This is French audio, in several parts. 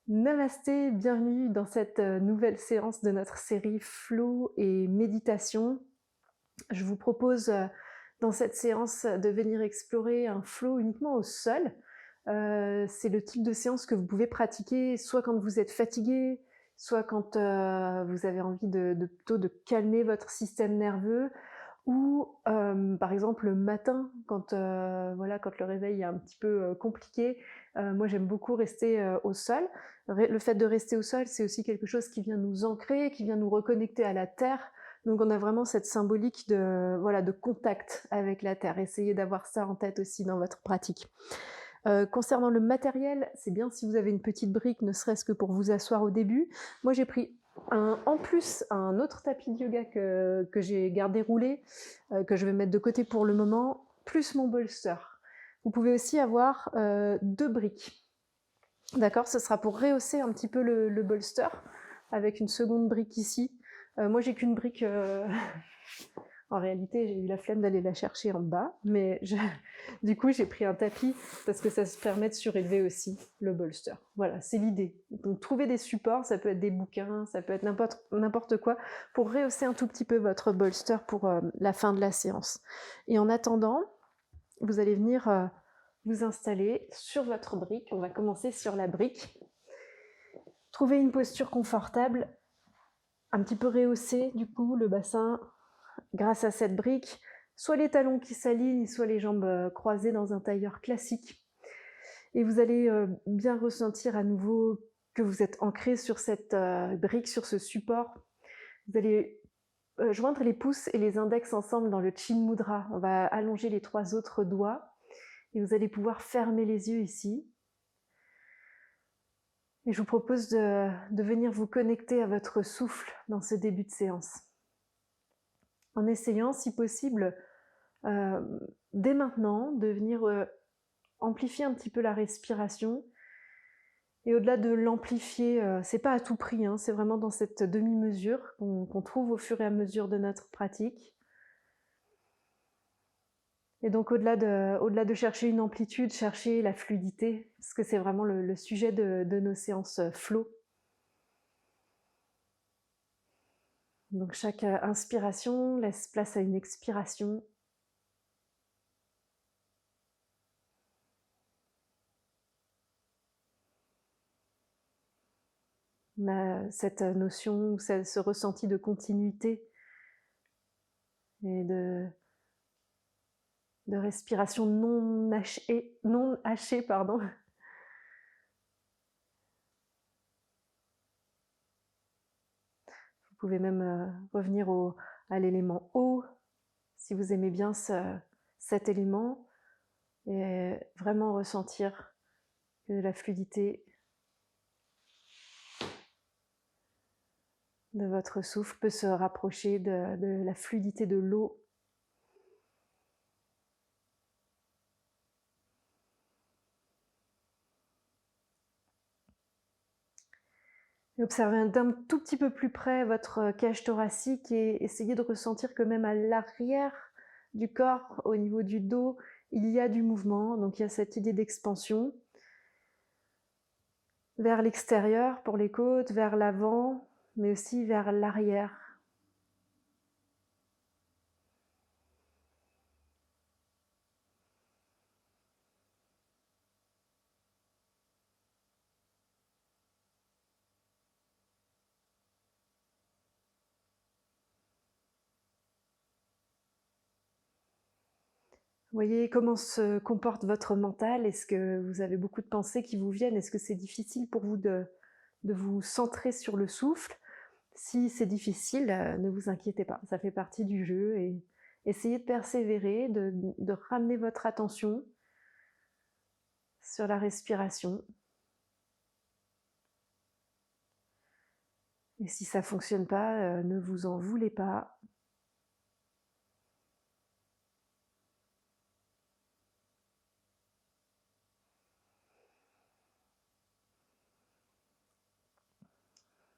Namasté, bienvenue dans cette nouvelle séance de notre série Flow et méditation. Je vous propose dans cette séance de venir explorer un flow uniquement au sol. C'est le type de séance que vous pouvez pratiquer soit quand vous êtes fatigué, soit quand vous avez envie plutôt de calmer votre système nerveux, ou par exemple le matin quand le réveil est un petit peu compliqué. Moi j'aime beaucoup rester au sol. Le fait de rester au sol, c'est aussi quelque chose qui vient nous ancrer, qui vient nous reconnecter à la terre. Donc on a vraiment cette symbolique de contact avec la terre. Essayez d'avoir ça en tête aussi dans votre pratique. Concernant le matériel, c'est bien si vous avez une petite brique, ne serait-ce que pour vous asseoir au début. Moi j'ai pris en plus un autre tapis de yoga que j'ai gardé roulé, que je vais mettre de côté pour le moment, plus mon bolster. Vous pouvez aussi avoir 2 briques. D'accord, ce sera pour rehausser un petit peu le bolster, avec une seconde brique ici. Moi j'ai qu'une brique, en réalité j'ai eu la flemme d'aller la chercher en bas, mais du coup j'ai pris un tapis parce que ça se permet de surélever aussi le bolster. Voilà, c'est l'idée. Donc trouver des supports, ça peut être des bouquins, ça peut être n'importe quoi, pour rehausser un tout petit peu votre bolster pour la fin de la séance. Et en attendant, vous allez venir vous installer sur votre brique. On va commencer sur la brique. Trouvez une posture confortable, un petit peu rehaussée du coup le bassin grâce à cette brique, soit les talons qui s'alignent, soit les jambes croisées dans un tailleur classique. Et vous allez bien ressentir à nouveau que vous êtes ancré sur cette brique, sur ce support. Vous allez joindre les pouces et les index ensemble dans le Chin Mudra. On va allonger les 3 autres doigts et vous allez pouvoir fermer les yeux ici. Et je vous propose de venir vous connecter à votre souffle dans ce début de séance. En essayant, si possible, dès maintenant, de venir amplifier un petit peu la respiration. Et au-delà de l'amplifier, c'est pas à tout prix, hein, c'est vraiment dans cette demi-mesure qu'on trouve au fur et à mesure de notre pratique. Et donc au-delà de chercher une amplitude, chercher la fluidité, parce que c'est vraiment le sujet de nos séances flow. Donc chaque inspiration laisse place à une expiration. On a cette notion, ce ressenti de continuité et de respiration non hachée, pardon. Vous pouvez même revenir à l'élément eau, si vous aimez bien cet élément, et vraiment ressentir que la fluidité de votre souffle peut se rapprocher de la fluidité de l'eau. Et observez d'un tout petit peu plus près votre cage thoracique et essayez de ressentir que même à l'arrière du corps, au niveau du dos, il y a du mouvement. Donc il y a cette idée d'expansion vers l'extérieur pour les côtes, vers l'avant, mais aussi vers l'arrière. Voyez comment se comporte votre mental. Est-ce que vous avez beaucoup de pensées qui vous viennent? Est-ce que c'est difficile pour vous de vous centrer sur le souffle? Si c'est difficile, ne vous inquiétez pas, ça fait partie du jeu et essayez de persévérer, de ramener votre attention sur la respiration. Et si ça ne fonctionne pas, ne vous en voulez pas.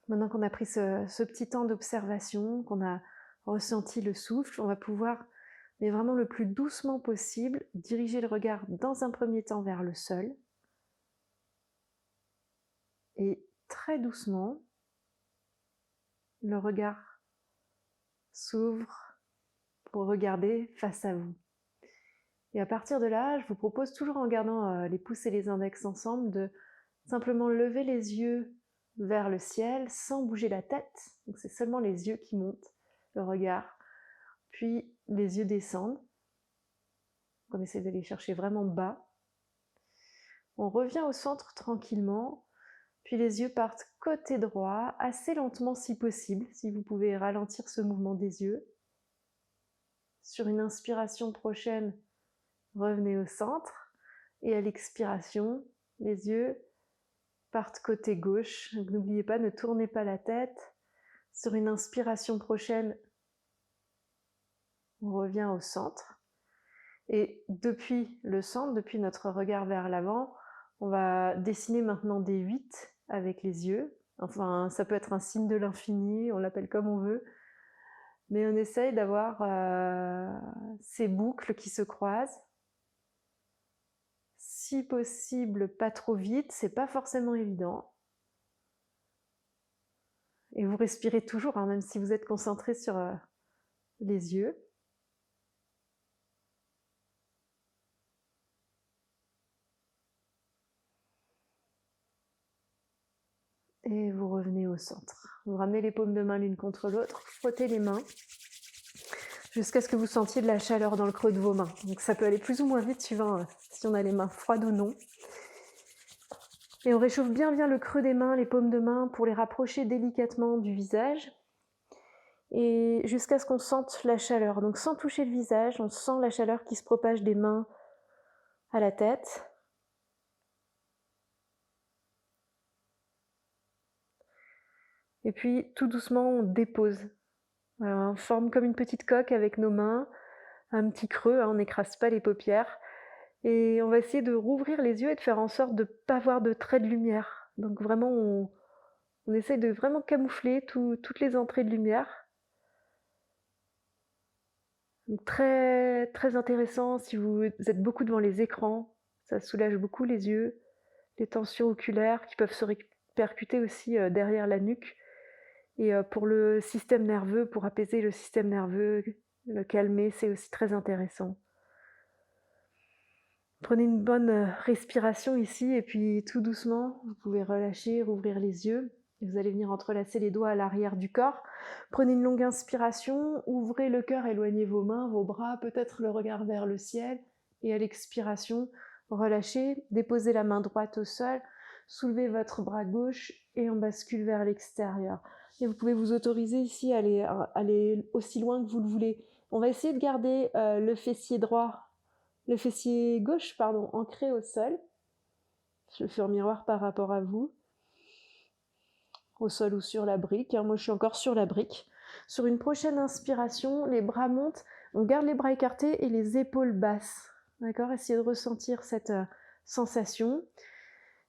Maintenant qu'on a pris ce petit temps d'observation, qu'on a ressenti le souffle, on va pouvoir, mais vraiment le plus doucement possible, diriger le regard dans un premier temps vers le sol. Et très doucement, le regard s'ouvre pour regarder face à vous. Et à partir de là, je vous propose, toujours en gardant les pouces et les index ensemble, de simplement lever les yeux vers le ciel sans bouger la tête. Donc c'est seulement les yeux qui montent, le regard. Puis les yeux descendent. On essaie d'aller chercher vraiment bas. On revient au centre tranquillement. Puis les yeux partent côté droit, assez lentement si possible, si vous pouvez ralentir ce mouvement des yeux. Sur une inspiration prochaine, revenez au centre. Et à l'expiration, les yeux partent côté gauche. Donc, n'oubliez pas, ne tournez pas la tête. Sur une inspiration prochaine, on revient au centre. Et depuis le centre, depuis notre regard vers l'avant, on va dessiner maintenant des 8 avec les yeux. Enfin, ça peut être un signe de l'infini, on l'appelle comme on veut. Mais on essaye d'avoir ces boucles qui se croisent. Si possible, pas trop vite, c'est pas forcément évident. Et vous respirez toujours, hein, même si vous êtes concentré sur les yeux. Et vous revenez au centre. Vous ramenez les paumes de main l'une contre l'autre, frottez les mains jusqu'à ce que vous sentiez de la chaleur dans le creux de vos mains. Donc ça peut aller plus ou moins vite suivant si on a les mains froides ou non. Et on réchauffe bien le creux des mains, les paumes de main, pour les rapprocher délicatement du visage. Et jusqu'à ce qu'on sente la chaleur. Donc sans toucher le visage, on sent la chaleur qui se propage des mains à la tête. Et puis tout doucement, on dépose. Alors, on forme comme une petite coque avec nos mains, un petit creux, hein, on n'écrase pas les paupières. Et on va essayer de rouvrir les yeux et de faire en sorte de ne pas voir de traits de lumière. Donc vraiment, on essaye de vraiment camoufler toutes les entrées de lumière. Donc très, très intéressant si vous êtes beaucoup devant les écrans, ça soulage beaucoup les yeux, les tensions oculaires qui peuvent se répercuter aussi derrière la nuque. Et pour le système nerveux, pour apaiser le système nerveux, le calmer, c'est aussi très intéressant. Prenez une bonne respiration ici et puis tout doucement, vous pouvez relâcher, rouvrir les yeux. Et vous allez venir entrelacer les doigts à l'arrière du corps. Prenez une longue inspiration, ouvrez le cœur, éloignez vos mains, vos bras, peut-être le regard vers le ciel. Et à l'expiration, relâchez, déposez la main droite au sol, soulevez votre bras gauche et on bascule vers l'extérieur. Et vous pouvez vous autoriser ici à aller aussi loin que vous le voulez. On va essayer de garder le fessier gauche, ancré au sol. Je le fais en miroir par rapport à vous. Au sol ou sur la brique. Moi, je suis encore sur la brique. Sur une prochaine inspiration, les bras montent. On garde les bras écartés et les épaules basses. D'accord ? Essayez de ressentir cette sensation.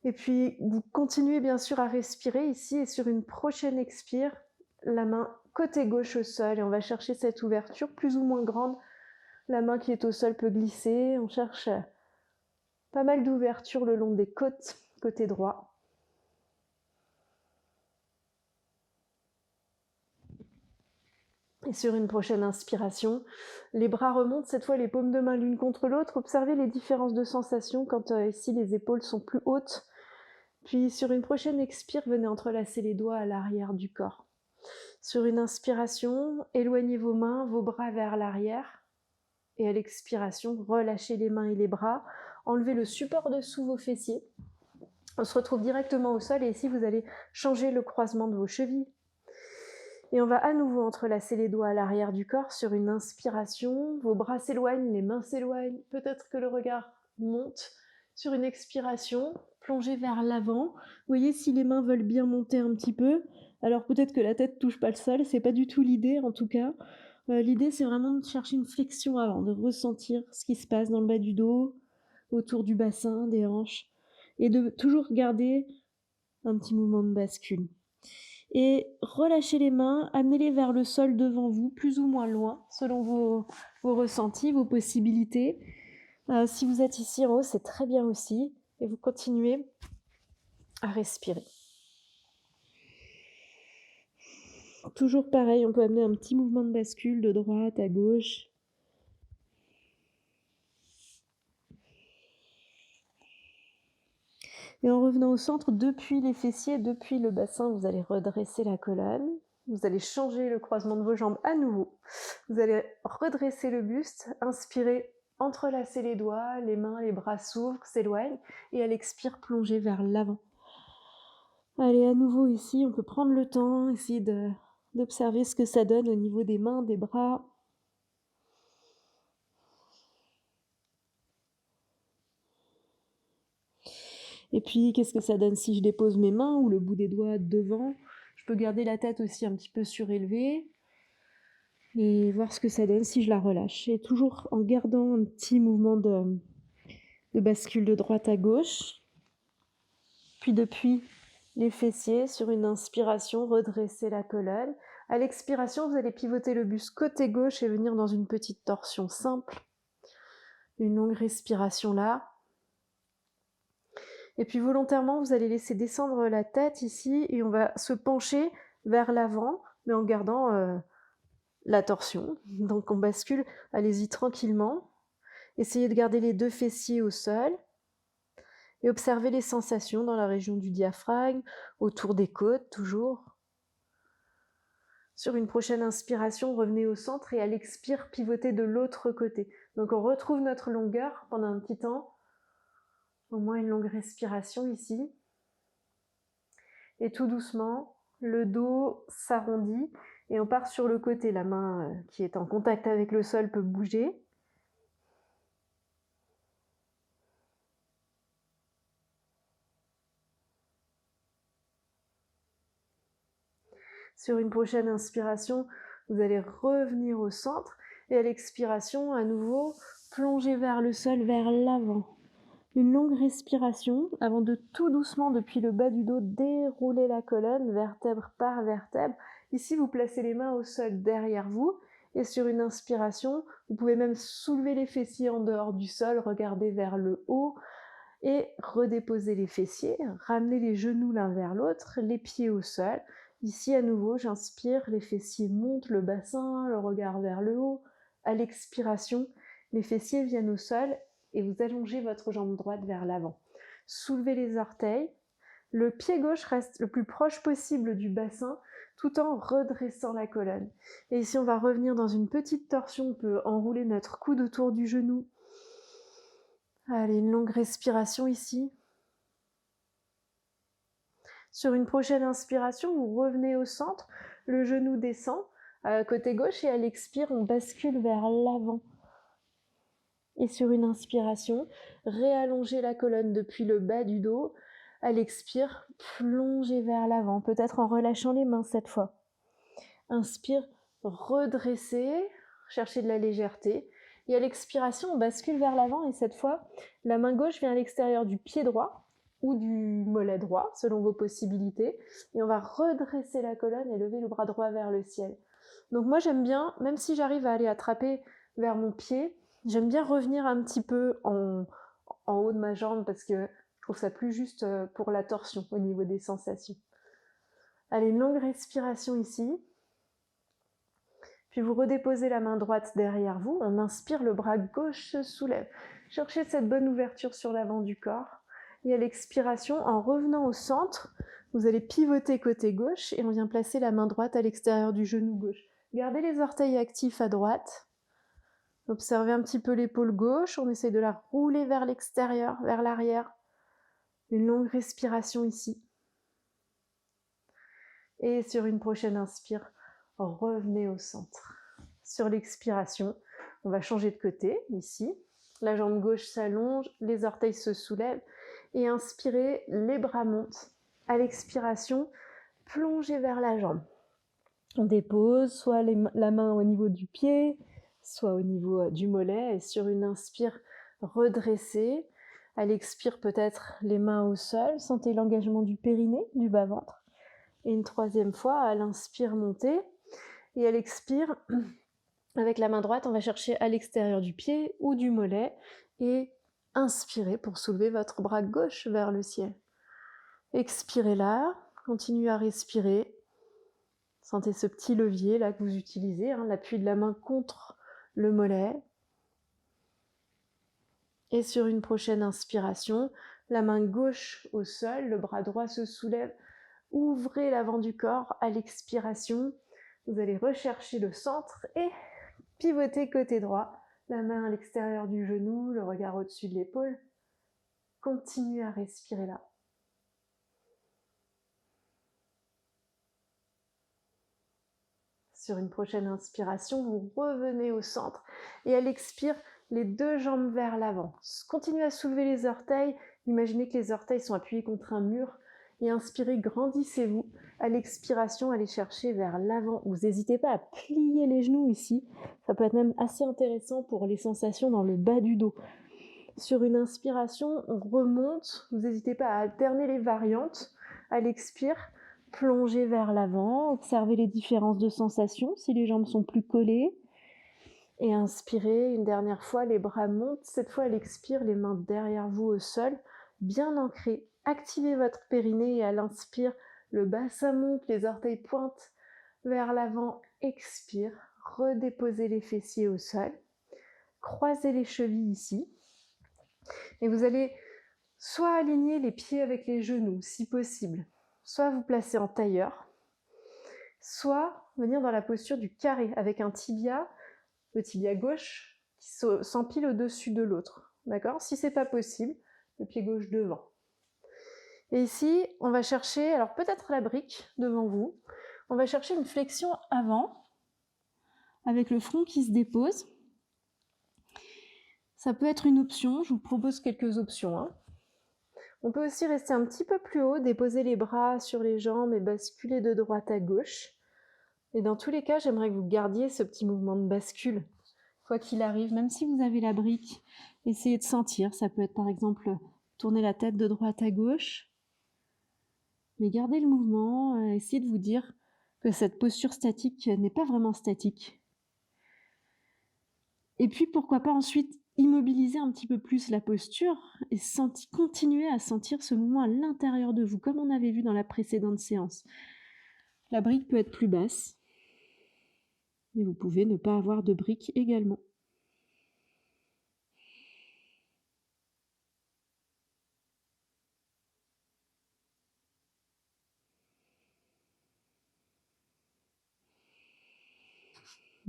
Et puis, vous continuez bien sûr à respirer ici. Et sur une prochaine expire, la main côté gauche au sol. Et on va chercher cette ouverture plus ou moins grande. La main qui est au sol peut glisser. On cherche pas mal d'ouverture le long des côtes, côté droit. Et sur une prochaine inspiration, les bras remontent, cette fois les paumes de main l'une contre l'autre. Observez les différences de sensations quand ici les épaules sont plus hautes. Puis sur une prochaine expire, venez entrelacer les doigts à l'arrière du corps. Sur une inspiration, éloignez vos mains, vos bras vers l'arrière. Et à l'expiration, relâchez les mains et les bras. Enlevez le support dessous vos fessiers. On se retrouve directement au sol et ici vous allez changer le croisement de vos chevilles. Et on va à nouveau entrelacer les doigts à l'arrière du corps sur une inspiration. Vos bras s'éloignent, les mains s'éloignent. Peut-être que le regard monte. Sur une expiration, plongez vers l'avant. Vous voyez si les mains veulent bien monter un petit peu. Alors peut-être que la tête ne touche pas le sol. C'est pas du tout l'idée en tout cas. L'idée c'est vraiment de chercher une flexion avant, de ressentir ce qui se passe dans le bas du dos, autour du bassin, des hanches. Et de toujours garder un petit mouvement de bascule. Et relâchez les mains, amenez-les vers le sol devant vous, plus ou moins loin, selon vos ressentis, vos possibilités. Si vous êtes ici en haut, c'est très bien aussi. Et vous continuez à respirer. toujours pareil, on peut amener un petit mouvement de bascule de droite à gauche. Et en revenant au centre, depuis les fessiers, depuis le bassin, vous allez redresser la colonne. Vous allez changer le croisement de vos jambes à nouveau. Vous allez redresser le buste, inspirez, entrelacez les doigts, les mains, les bras s'ouvrent, s'éloignent, et à l'expire, plongez vers l'avant. Allez, à nouveau ici, on peut prendre le temps, essayer d'observer ce que ça donne au niveau des mains, des bras. Et puis, qu'est-ce que ça donne si je dépose mes mains ou le bout des doigts devant? Je peux garder la tête aussi un petit peu surélevée et voir ce que ça donne si je la relâche. Et toujours en gardant un petit mouvement de bascule de droite à gauche. Puis depuis les fessiers, sur une inspiration, redresser la colonne. À l'expiration, vous allez pivoter le buste côté gauche et venir dans une petite torsion simple. Une longue respiration là. Et puis volontairement, vous allez laisser descendre la tête ici et on va se pencher vers l'avant, mais en gardant la torsion. Donc on bascule, allez-y tranquillement. Essayez de garder les deux fessiers au sol et observez les sensations dans la région du diaphragme, autour des côtes toujours. Sur une prochaine inspiration, revenez au centre et à l'expire, pivotez de l'autre côté. Donc on retrouve notre longueur pendant un petit temps. Au moins une longue respiration ici. Et tout doucement, le dos s'arrondit et on part sur le côté. La main qui est en contact avec le sol peut bouger. Sur une prochaine inspiration, vous allez revenir au centre et à l'expiration, à nouveau, plonger vers le sol, vers l'avant. Une longue respiration avant de tout doucement, depuis le bas du dos, dérouler la colonne, vertèbre par vertèbre. Ici, vous placez les mains au sol derrière vous et sur une inspiration, vous pouvez même soulever les fessiers en dehors du sol, regarder vers le haut et redéposer les fessiers, ramener les genoux l'un vers l'autre, les pieds au sol. Ici, à nouveau, j'inspire, les fessiers montent, le bassin, le regard vers le haut. À l'expiration, les fessiers viennent au sol et vous allongez votre jambe droite vers l'avant. Soulevez les orteils. Le pied gauche reste le plus proche possible du bassin tout en redressant la colonne. Et ici, on va revenir dans une petite torsion. On peut enrouler notre coude autour du genou. Allez, une longue respiration ici. Sur une prochaine inspiration, vous revenez au centre, le genou descend côté gauche et à l'expire, on bascule vers l'avant. Et sur une inspiration, réallongez la colonne depuis le bas du dos. À l'expire, plongez vers l'avant, peut-être en relâchant les mains cette fois. Inspire, redressez, cherchez de la légèreté. Et à l'expiration, on bascule vers l'avant et cette fois, la main gauche vient à l'extérieur du pied droit ou du mollet droit, selon vos possibilités. Et on va redresser la colonne et lever le bras droit vers le ciel. Donc moi, j'aime bien, même si j'arrive à aller attraper vers mon pied, j'aime bien revenir un petit peu en haut de ma jambe parce que je trouve ça plus juste pour la torsion au niveau des sensations. Allez, une longue respiration ici. Puis vous redéposez la main droite derrière vous. On inspire, le bras gauche se soulève. Cherchez cette bonne ouverture sur l'avant du corps. Et à l'expiration, en revenant au centre, vous allez pivoter côté gauche et on vient placer la main droite à l'extérieur du genou gauche. Gardez les orteils actifs à droite. Observez un petit peu l'épaule gauche. On essaie de la rouler vers l'extérieur, vers l'arrière. Une longue respiration ici. Et sur une prochaine inspire, revenez au centre. Sur l'expiration, on va changer de côté, ici. La jambe gauche s'allonge, les orteils se soulèvent. Et inspirez, les bras montent. À l'expiration, plongez vers la jambe. On dépose soit la main au niveau du pied, soit au niveau du mollet. Et sur une inspire, redressez. À l'expire, peut-être les mains au sol. Sentez l'engagement du périnée, du bas-ventre. Et une troisième fois, à l'inspire, montez. Et à l'expire, avec la main droite, on va chercher à l'extérieur du pied ou du mollet. Et inspirez pour soulever votre bras gauche vers le ciel. Expirez là, continuez à respirer. Sentez ce petit levier là que vous utilisez, hein, l'appui de la main contre le mollet. Et sur une prochaine inspiration, la main gauche au sol, le bras droit se soulève. Ouvrez l'avant du corps à l'expiration. Vous allez rechercher le centre et pivoter côté droit. La main à l'extérieur du genou, le regard au-dessus de l'épaule. Continuez à respirer là. Sur une prochaine inspiration, vous revenez au centre et à l'expire, les deux jambes vers l'avant. Continuez à soulever les orteils. Imaginez que les orteils sont appuyés contre un mur. Et inspirez, grandissez-vous. À l'expiration, allez chercher vers l'avant. Vous n'hésitez pas à plier les genoux ici. Ça peut être même assez intéressant pour les sensations dans le bas du dos. Sur une inspiration, on remonte. Vous n'hésitez pas à alterner les variantes. À l'expire, plongez vers l'avant. Observez les différences de sensations si les jambes sont plus collées. Et inspirez une dernière fois, les bras montent. Cette fois, à l'expire, les mains derrière vous au sol, bien ancrées. Activez votre périnée et à l'inspire, le bassin monte, les orteils pointent vers l'avant. Expire, redéposez les fessiers au sol. Croisez les chevilles ici. Et vous allez soit aligner les pieds avec les genoux, si possible, soit vous placer en tailleur, soit venir dans la posture du carré avec un tibia, le tibia gauche qui s'empile au-dessus de l'autre. D'accord ? Si c'est pas possible, le pied gauche devant. Et ici, on va chercher, alors peut-être la brique devant vous, on va chercher une flexion avant, avec le front qui se dépose. Ça peut être une option, je vous propose quelques options. Hein. On peut aussi rester un petit peu plus haut, déposer les bras sur les jambes et basculer de droite à gauche. Et dans tous les cas, j'aimerais que vous gardiez ce petit mouvement de bascule. Quoi qu'il arrive, même si vous avez la brique, essayez de sentir. Ça peut être par exemple tourner la tête de droite à gauche. Mais gardez le mouvement, essayez de vous dire que cette posture statique n'est pas vraiment statique. Et puis pourquoi pas ensuite immobiliser un petit peu plus la posture et continuer à sentir ce mouvement à l'intérieur de vous, comme on avait vu dans la précédente séance. La brique peut être plus basse, mais vous pouvez ne pas avoir de brique également.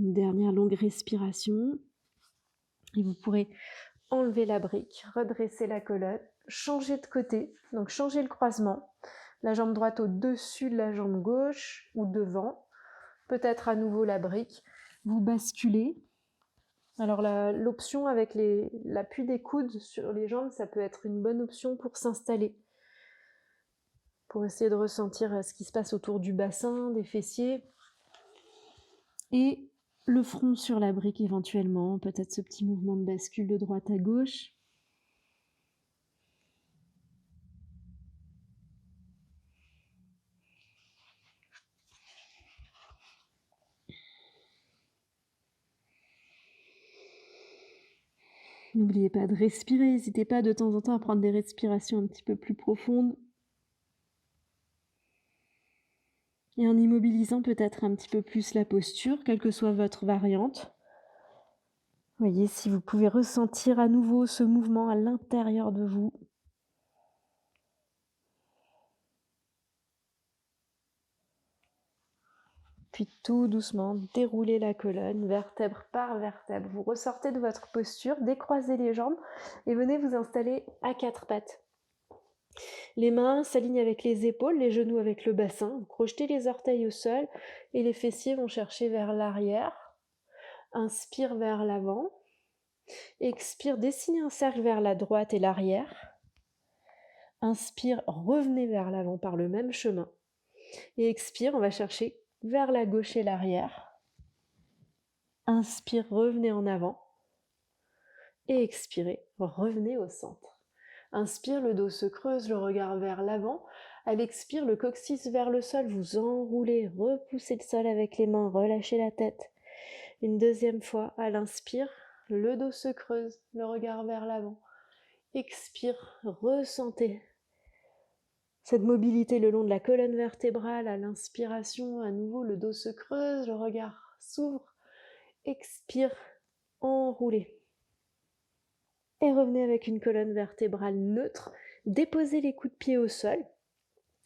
Une dernière longue respiration. Et vous pourrez enlever la brique, redresser la colonne, changer de côté, donc changer le croisement. La jambe droite au-dessus de la jambe gauche ou devant. Peut-être à nouveau la brique. Vous basculez. Alors l'option avec l'appui des coudes sur les jambes, ça peut être une bonne option pour s'installer. Pour essayer de ressentir ce qui se passe autour du bassin, des fessiers. Et le front sur la brique éventuellement, peut-être ce petit mouvement de bascule de droite à gauche. N'oubliez pas de respirer, n'hésitez pas de temps en temps à prendre des respirations un petit peu plus profondes. Et en immobilisant peut-être un petit peu plus la posture, quelle que soit votre variante. Voyez si vous pouvez ressentir à nouveau ce mouvement à l'intérieur de vous. Puis tout doucement, déroulez la colonne, vertèbre par vertèbre. Vous ressortez de votre posture, décroisez les jambes et venez vous installer à quatre pattes. Les mains s'alignent avec les épaules, les genoux avec le bassin. Vous crochetez les orteils au sol et les fessiers vont chercher vers l'arrière. Inspire vers l'avant. Expire, dessinez un cercle vers la droite et l'arrière. Inspire, revenez vers l'avant par le même chemin. Et expire, on va chercher vers la gauche et l'arrière. Inspire, revenez en avant. Et expirez, revenez au centre. Inspire, le dos se creuse, le regard vers l'avant. À l'expire, le coccyx vers le sol, vous enroulez, repoussez le sol avec les mains, relâchez la tête. Une deuxième fois, à l'inspire, le dos se creuse, le regard vers l'avant. Expire, ressentez cette mobilité le long de la colonne vertébrale. À l'inspiration, à nouveau, le dos se creuse, le regard s'ouvre. Expire, enroulez. Et revenez avec une colonne vertébrale neutre. Déposez les coups de pied au sol.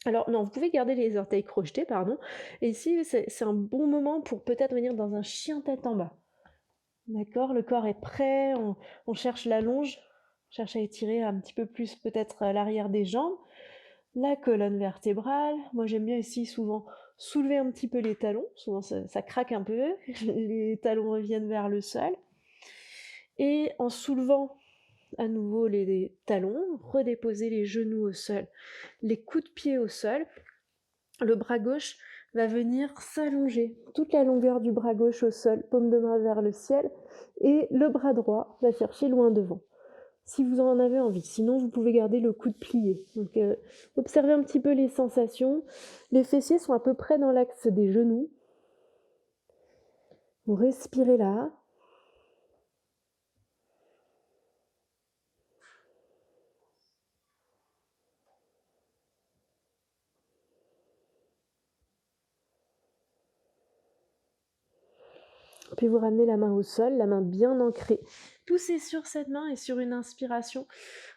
Alors non, vous pouvez garder les orteils crochetés, pardon. Et ici, c'est un bon moment pour peut-être venir dans un chien tête en bas. D'accord, le corps est prêt, on cherche la longe, on cherche à étirer un petit peu plus peut-être l'arrière des jambes, la colonne vertébrale. Moi j'aime bien ici souvent soulever un petit peu les talons, souvent ça craque un peu, les talons reviennent vers le sol. Et en soulevant à nouveau les talons, redéposer les genoux au sol, les coups de pied au sol. Le bras gauche va venir s'allonger toute la longueur du bras gauche au sol, paume de main vers le ciel, et le bras droit va chercher loin devant, si vous en avez envie. Sinon, vous pouvez garder le coude plié. Donc, observez un petit peu les sensations. Les fessiers sont à peu près dans l'axe des genoux. Vous respirez là. Puis vous ramenez la main au sol, la main bien ancrée. Poussez sur cette main et sur une inspiration,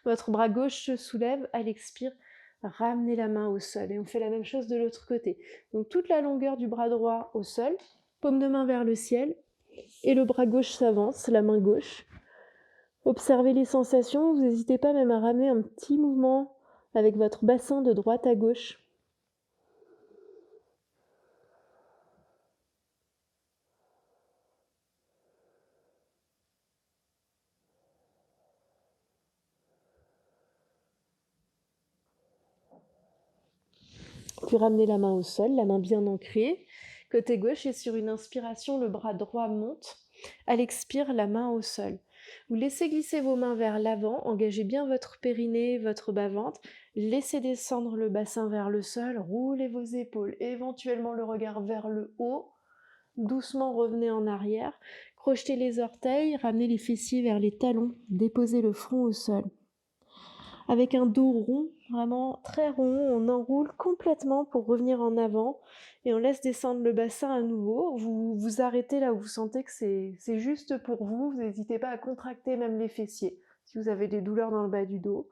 votre bras gauche se soulève. À l'expire, ramenez la main au sol. Et on fait la même chose de l'autre côté. Donc toute la longueur du bras droit au sol, paume de main vers le ciel. Et le bras gauche s'avance, la main gauche. Observez les sensations. Vous n'hésitez pas même à ramener un petit mouvement avec votre bassin de droite à gauche. Puis ramenez la main au sol, la main bien ancrée. Côté gauche, et sur une inspiration, le bras droit monte. À l'expire, la main au sol. Vous laissez glisser vos mains vers l'avant, engagez bien votre périnée, votre bas-ventre. Laissez descendre le bassin vers le sol, roulez vos épaules, éventuellement le regard vers le haut. Doucement revenez en arrière, crochetez les orteils, ramenez les fessiers vers les talons, déposez le front au sol. Avec un dos rond, vraiment très rond, on enroule complètement pour revenir en avant et on laisse descendre le bassin à nouveau. Vous vous arrêtez là où vous sentez que c'est juste pour vous. Vous n'hésitez pas à contracter même les fessiers si vous avez des douleurs dans le bas du dos.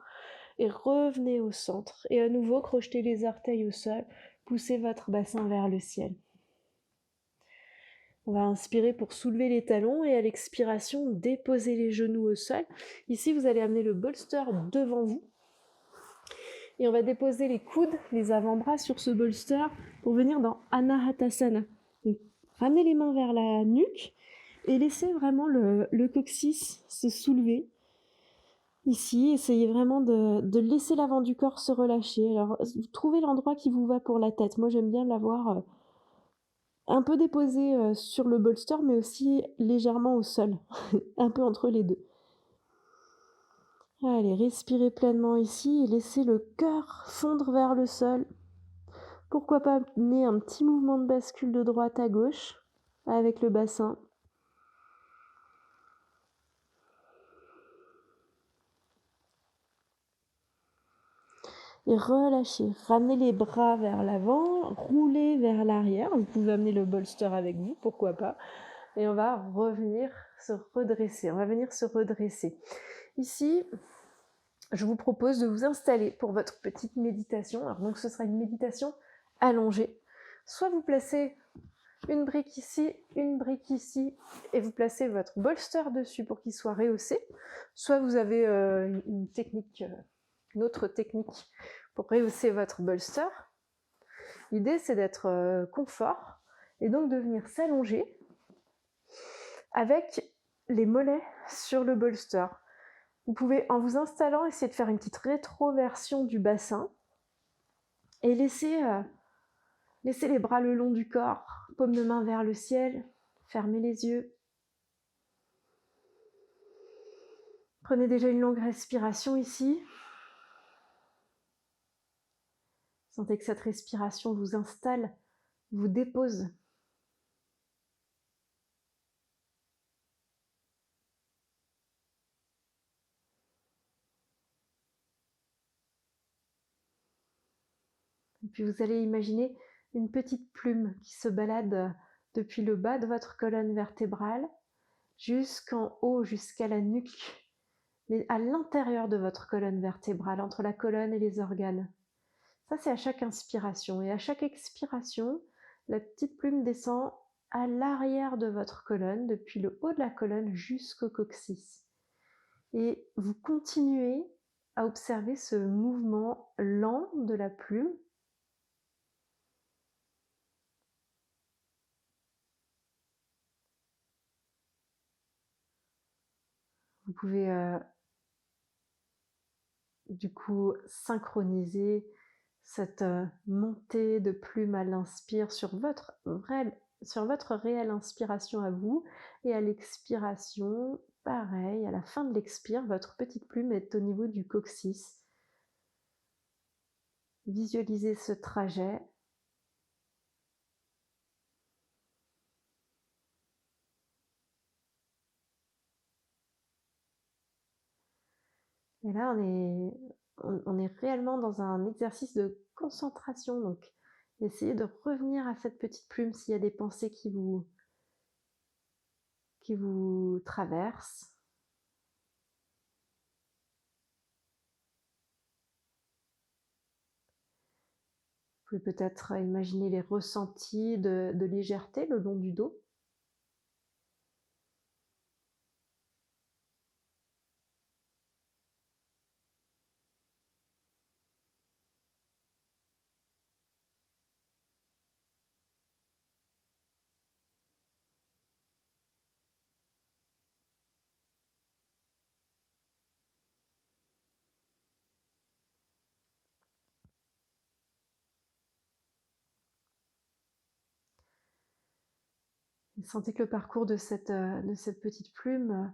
Et revenez au centre et à nouveau crochetez les orteils au sol, poussez votre bassin vers le ciel. On va inspirer pour soulever les talons et à l'expiration, déposer les genoux au sol. Ici, vous allez amener le bolster devant vous. Et on va déposer les coudes, les avant-bras sur ce bolster pour venir dans Anahatasana. Donc, ramenez les mains vers la nuque et laissez vraiment le coccyx se soulever. Ici, essayez vraiment de laisser l'avant du corps se relâcher. Alors, trouvez l'endroit qui vous va pour la tête. Moi, j'aime bien l'avoir un peu déposé sur le bolster, mais aussi légèrement au sol, un peu entre les deux. Allez, respirez pleinement ici et laissez le cœur fondre vers le sol. Pourquoi pas amener un petit mouvement de bascule de droite à gauche avec le bassin. Et relâchez. Ramenez les bras vers l'avant, roulez vers l'arrière. Vous pouvez amener le bolster avec vous, pourquoi pas. Et on va revenir se redresser. On va venir se redresser. Ici, je vous propose de vous installer pour votre petite méditation. Alors donc ce sera une méditation allongée. Soit vous placez une brique ici, et vous placez votre bolster dessus pour qu'il soit rehaussé. Soit vous avez une autre technique pour rehausser votre bolster. L'idée, c'est d'être confort et donc de venir s'allonger avec les mollets sur le bolster. Vous pouvez, en vous installant, essayer de faire une petite rétroversion du bassin et laisser les bras le long du corps, paume de main vers le ciel, fermez les yeux. Prenez déjà une longue respiration ici. Sentez que cette respiration vous installe, vous dépose. puis vous allez imaginer une petite plume qui se balade depuis le bas de votre colonne vertébrale jusqu'en haut, jusqu'à la nuque, mais à l'intérieur de votre colonne vertébrale, entre la colonne et les organes. Ça, c'est à chaque inspiration. Et à chaque expiration, la petite plume descend à l'arrière de votre colonne, depuis le haut de la colonne jusqu'au coccyx. Et vous continuez à observer ce mouvement lent de la plume. Vous pouvez du coup synchroniser cette montée de plume à l'inspire sur votre réelle inspiration à vous, et à l'expiration, pareil, à la fin de l'expire, votre petite plume est au niveau du coccyx. Visualisez ce trajet. Et là, on est réellement dans un exercice de concentration, donc essayez de revenir à cette petite plume s'il y a des pensées qui vous traversent. Vous pouvez peut-être imaginer les ressentis de légèreté le long du dos. Et sentez que le parcours de cette petite plume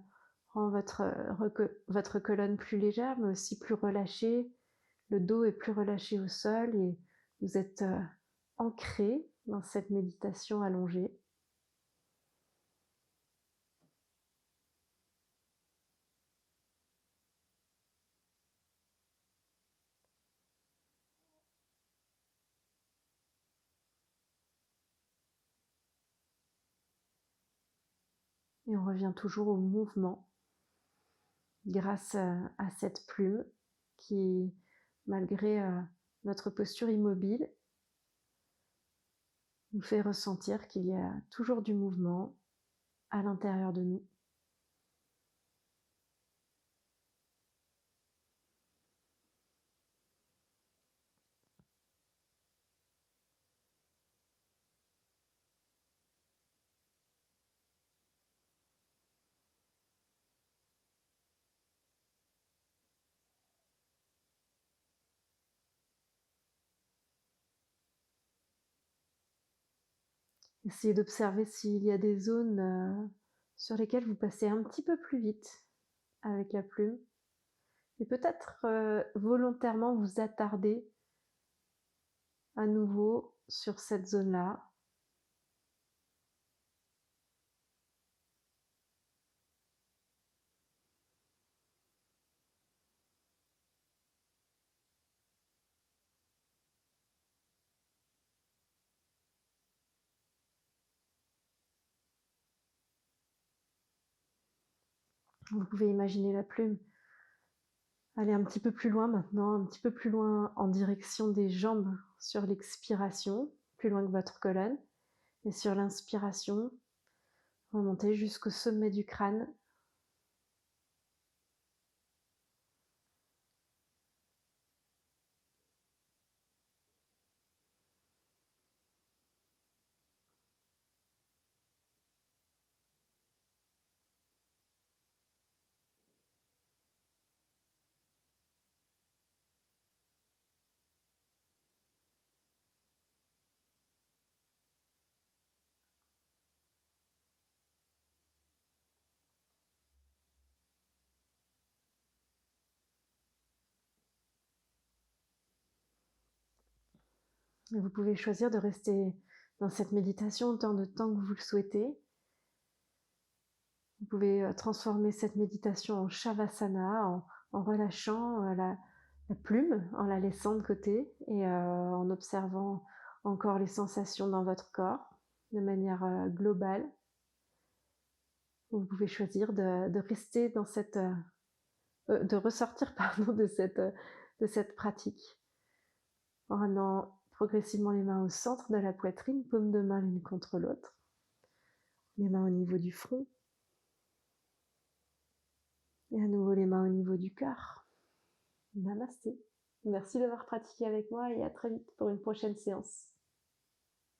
rend votre colonne plus légère, mais aussi plus relâchée. Le dos est plus relâché au sol et vous êtes ancré dans cette méditation allongée. Et on revient toujours au mouvement grâce à cette plume qui, malgré notre posture immobile, nous fait ressentir qu'il y a toujours du mouvement à l'intérieur de nous. Essayez d'observer s'il y a des zones sur lesquelles vous passez un petit peu plus vite avec la plume, et peut-être volontairement vous attarder à nouveau sur cette zone-là. Vous pouvez imaginer la plume aller un petit peu plus loin maintenant, un petit peu plus loin en direction des jambes sur l'expiration, plus loin que votre colonne, et sur l'inspiration, remonter jusqu'au sommet du crâne. Et vous pouvez choisir de rester dans cette méditation autant de temps que vous le souhaitez. Vous pouvez transformer cette méditation en Shavasana, en relâchant la plume en la laissant de côté et en observant encore les sensations dans votre corps de manière, globale. Vous pouvez choisir de rester dans cette, de ressortir pardon de cette pratique en ramenant progressivement les mains au centre de la poitrine, paumes de main l'une contre l'autre, les mains au niveau du front et à nouveau les mains au niveau du cœur. Namasté. Merci d'avoir pratiqué avec moi et à très vite pour une prochaine séance.